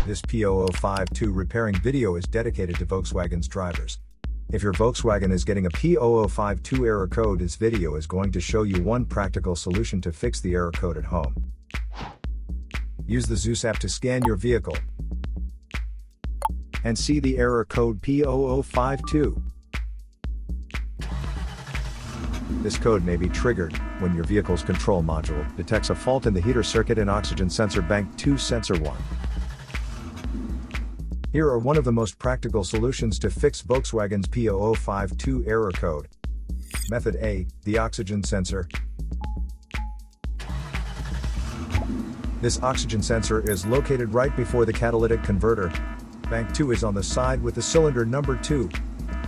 This P0052 repairing video is dedicated to Volkswagen's drivers. If your Volkswagen is getting a P0052 error code, this video is going to show you one practical solution to fix the error code at home. Use the Zeus app to scan your vehicle and see the error code P0052. This code may be triggered when your vehicle's control module detects a fault in the heater circuit and oxygen sensor bank 2 sensor 1. Here are one of the most practical solutions to fix Volkswagen's P0052 error code. Method A, the oxygen sensor. This oxygen sensor is located right before the catalytic converter. Bank 2 is on the side with the cylinder number 2.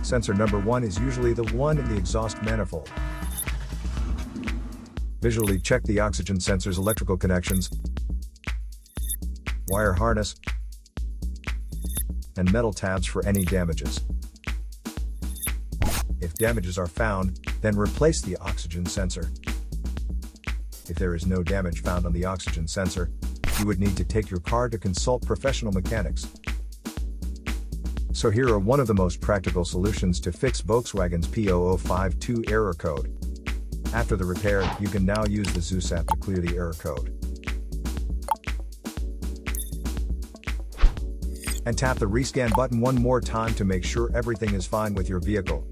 Sensor number 1 is usually the one in the exhaust manifold. Visually check the oxygen sensor's electrical connections, wire harness, and metal tabs for any damages. If damages are found, then replace the oxygen sensor. If there is no damage found on the oxygen sensor, you would need to take your car to consult professional mechanics. So here are one of the most practical solutions to fix Volkswagen's P0052 error code. After the repair, you can now use the Zeus app to clear the error code. And tap the rescan button one more time to make sure everything is fine with your vehicle.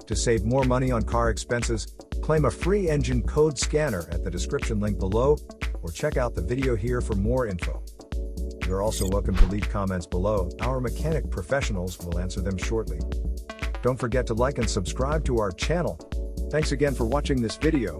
To save more money on car expenses, claim a free engine code scanner at the description link below, or check out the video here for more info. You're also welcome to leave comments below. Our mechanic professionals will answer them shortly. Don't forget to like and subscribe to our channel. Thanks again for watching this video.